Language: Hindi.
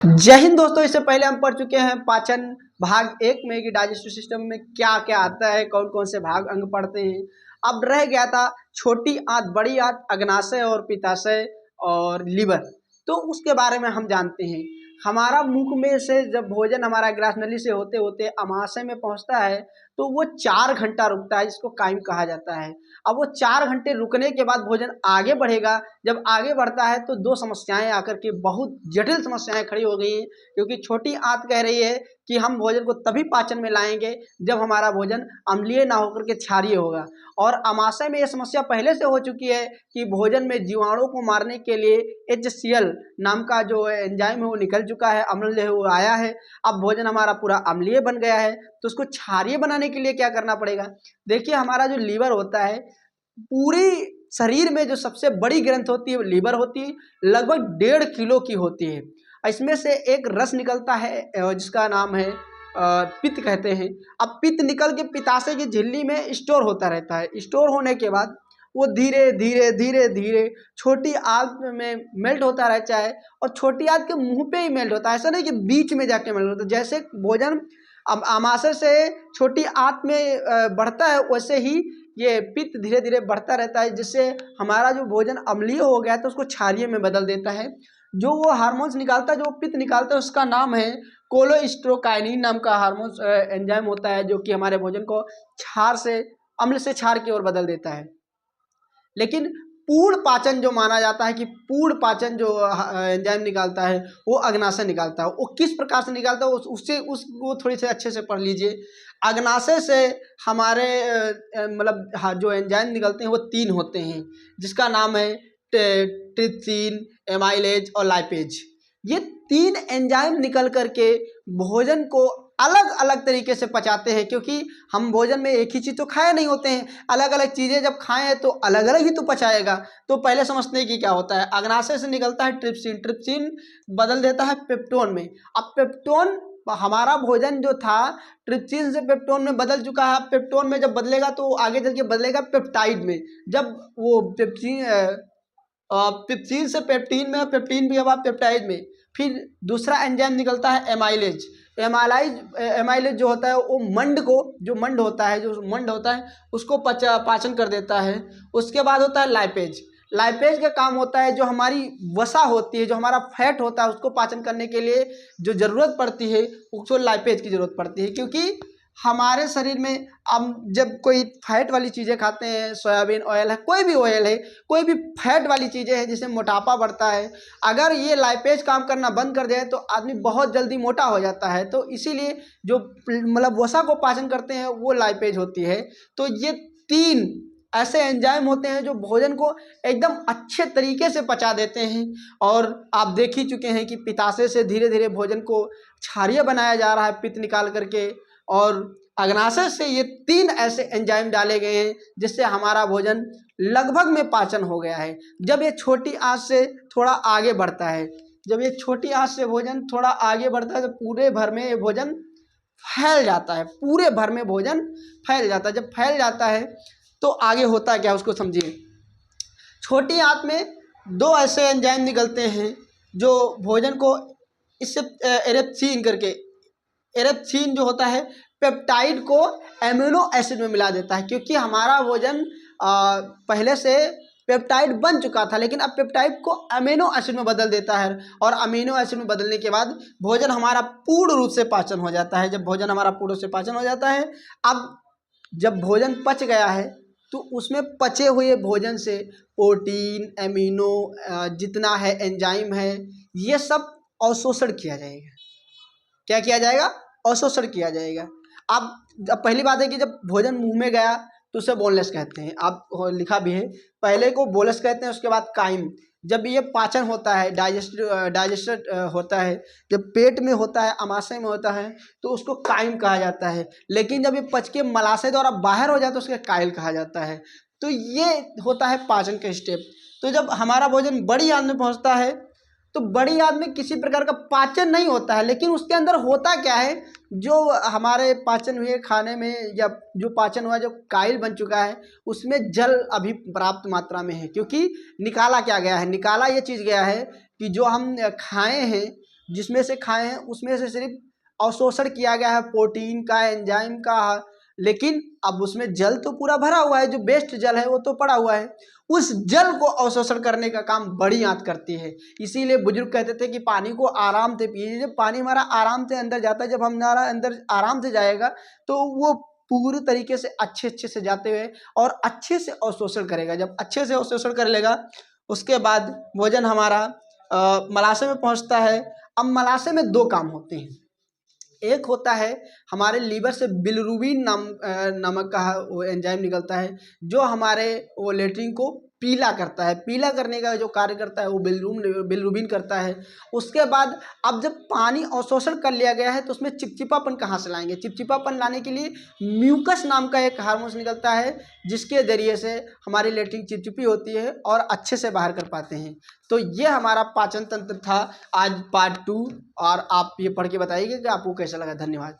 जय हिंद दोस्तों। इससे पहले हम पढ़ चुके हैं पाचन भाग एक में कि डाइजेस्टिव सिस्टम में क्या क्या आता है, कौन कौन से भाग अंग पड़ते हैं। अब रह गया था छोटी आंत, बड़ी आंत, अग्नाशय और पित्ताशय और लीवर। तो उसके बारे में हम जानते हैं। हमारा मुख में से जब भोजन हमारा ग्रास नली से होते होते अमाशय में पहुंचता है तो वो 4 घंटा रुकता है, जिसको काइम कहा जाता है। अब वो 4 घंटे रुकने के बाद भोजन आगे बढ़ेगा। जब आगे बढ़ता है तो दो समस्याएं आकर के बहुत जटिल समस्याएं खड़ी हो गई हैं, क्योंकि छोटी आंत कह रही है कि हम भोजन को तभी पाचन में लाएंगे जब हमारा भोजन अम्लीय ना होकर के क्षारीय होगा। और अमाशय में यह समस्या पहले से हो चुकी है कि भोजन में जीवाणु को मारने के लिए HCl नाम का जो एंजाइम है वो निकल चुका है, अम्ल है वो आया है। अब भोजन हमारा पूरा अम्लीय बन गया है, तो उसको क्षारीय बनाने के लिए क्या करना पड़ेगा। देखिए, हमारा जो लीवर होता है, पूरी शरीर में जो सबसे बड़ी ग्रंथ होती है वो लीवर होती है, लगभग 1.5 किलो की होती है। इसमें से एक रस निकलता है जिसका नाम है पित्त कहते हैं। अब पित्त निकल के पित्ताशय की झिल्ली में स्टोर होता रहता है। स्टोर होने के बाद वो धीरे धीरे धीरे धीरे छोटी आंत में मेल्ट होता रहता है, और छोटी आंत के मुंह पे ही मेल्ट होता है। ऐसा नहीं कि बीच में जाके मेल्ट होता है। जैसे भोजन आमाशय से छोटी आंत में बढ़ता है, वैसे ही ये पित्त धीरे धीरे बढ़ता रहता है, जिससे हमारा जो भोजन अम्लीय हो गया है तो उसको क्षारीय में बदल देता है। जो वो हार्मोन्स निकालता है, जो पित्त निकालता है, उसका नाम है कोलेस्ट्रोकाइनिन नाम का हार्मोन्स एंजाइम होता है, जो कि हमारे भोजन को क्षार से अम्ल से क्षार की ओर बदल देता है। लेकिन पूर्ण पाचन जो माना जाता है कि पूर्ण पाचन जो एंजाइम निकालता है वो अग्नाशय निकालता है। वो किस प्रकार से निकालता है उससे वो थोड़ी से अच्छे से पढ़ लीजिए। अग्नाशय से हमारे मतलब जो एंजाइम निकलते हैं वो 3 होते हैं, जिसका नाम है ट्रिप्सिन, एमाइलेज और लाइपेज। ये 3 एंजाइम निकल करके भोजन को अलग अलग तरीके से पचाते हैं, क्योंकि हम भोजन में एक ही चीज़ तो खाए नहीं होते हैं। अलग अलग चीज़ें जब खाएं हैं तो अलग अलग ही तो पचाएगा। तो पहले समझते हैं कि क्या होता है। अग्नाशय से निकलता है ट्रिप्सिन, ट्रिप्सिन बदल देता है पेप्टोन में। अब पेप्टोन, हमारा भोजन जो था ट्रिप्सिन से पेप्टोन में बदल चुका है। अब पेप्टोन में जब बदलेगा तो आगे चल के बदलेगा पेप्टाइड में। जब वो पेप्सिन से पेप्टीन में, पेप्टीन भी अब पेप्टाइड में। फिर दूसरा एंजाइम निकलता है एमाइलेज। एमाइलेज जो होता है वो मंड होता है उसको पाचन कर देता है। उसके बाद होता है लाइपेज। लाइपेज का काम होता है जो हमारी वसा होती है, जो हमारा फैट होता है, उसको पाचन करने के लिए जो ज़रूरत पड़ती है उसको लाइपेज की ज़रूरत पड़ती है। क्योंकि हमारे शरीर में हम जब कोई फैट वाली चीज़ें खाते हैं, सोयाबीन ऑयल है, कोई भी ऑयल है, कोई भी फैट वाली चीज़ें हैं जिससे मोटापा बढ़ता है, अगर ये लाइपेज काम करना बंद कर जाए तो आदमी बहुत जल्दी मोटा हो जाता है। तो इसीलिए जो मतलब वसा को पाचन करते हैं वो लाइपेज होती है। तो ये 3 ऐसे एंजाइम होते हैं जो भोजन को एकदम अच्छे तरीके से पचा देते हैं। और आप देख ही चुके हैं कि पित्ताशय से धीरे धीरे भोजन को क्षारीय बनाया जा रहा है पित्त निकाल करके, और अग्नाशय से ये 3 ऐसे एंजाइम डाले गए हैं जिससे हमारा भोजन लगभग में पाचन हो गया है। जब ये छोटी आंच से थोड़ा आगे बढ़ता है, जब ये छोटी आंच से भोजन थोड़ा आगे बढ़ता है तो पूरे भर में ये भोजन फैल जाता है, पूरे भर में भोजन फैल जाता है। जब फैल जाता है तो आगे होता है क्या, उसको समझिए। छोटी आंत में 2 ऐसे एंजाइम निकलते हैं जो भोजन को इससे एरेप्सिन जो होता है पेप्टाइड को एमिनो एसिड में मिला देता है। क्योंकि हमारा भोजन पहले से पेप्टाइड बन चुका था, लेकिन अब पेप्टाइड को अमीनो एसिड में बदल देता है, और अमीनो एसिड में बदलने के बाद भोजन हमारा पूर्ण रूप से पाचन हो जाता है। जब भोजन हमारा पूर्ण रूप से पाचन हो जाता है, अब जब भोजन पच गया है तो उसमें पचे हुए भोजन से प्रोटीन, एमिनो जितना है एंजाइम है, ये सब अवशोषण किया जाएगा। क्या किया जाएगा? अवशोषण किया जाएगा। अब पहली बात है कि जब भोजन मुंह में गया तो उसे बोनलेस कहते हैं। आप लिखा भी है, पहले को बोनलेस कहते हैं, उसके बाद काइम। जब ये पाचन होता है, डाइजेस्टेड होता है, जब पेट में होता है, अमाशय में होता है, तो उसको काइम कहा जाता है। लेकिन जब ये पच के मलाशय द्वारा बाहर हो जाता है तो उसका काइल कहा जाता है। तो ये होता है पाचन का स्टेप। तो जब हमारा भोजन बड़ी आंत में पहुँचता है तो बड़ी आंत में किसी प्रकार का पाचन नहीं होता है, लेकिन उसके अंदर होता क्या है, जो हमारे पाचन हुए खाने में या जो पाचन हुआ, जो काइल बन चुका है, उसमें जल अभी पर्याप्त मात्रा में है। क्योंकि निकाला क्या गया है, निकाला ये चीज़ गया है कि जो हम खाए हैं, जिसमें से खाए हैं उसमें से सिर्फ अवशोषण किया गया है प्रोटीन का, एंजाइम का, लेकिन अब उसमें जल तो पूरा भरा हुआ है, जो बेस्ट जल है वो तो पड़ा हुआ है। उस जल को अवशोषण करने का काम बड़ी आंत करती है। इसीलिए बुजुर्ग कहते थे कि पानी को आराम से पिए। जब पानी हमारा आराम से अंदर जाता है, जब हमारा अंदर आराम से जाएगा तो वो पूरी तरीके से अच्छे से जाते हुए और अच्छे से अवशोषण करेगा। जब अच्छे से अवशोषण कर लेगा उसके बाद भोजन हमारा मलाशय में पहुंचता है। अब मलाशय में दो काम होते हैं। एक होता है हमारे लीवर से बिलिरुबिन नमक का वो एंजाइम निकलता है, जो हमारे वो लेट्रिन को पीला करता है। पीला करने का जो कार्य करता है वो बिलिरुबिन करता है। उसके बाद अब जब पानी अवशोषण कर लिया गया है तो उसमें चिपचिपापन कहाँ से लाएंगे? चिपचिपापन लाने के लिए म्यूकस नाम का एक हार्मोन निकलता है, जिसके जरिए से हमारी लेट्रिन चिपचिपी होती है और अच्छे से बाहर कर पाते हैं। तो ये हमारा पाचन तंत्र था आज पार्ट 2, और आप ये पढ़ के बताइएगा कि आपको कैसा लगा। धन्यवाद।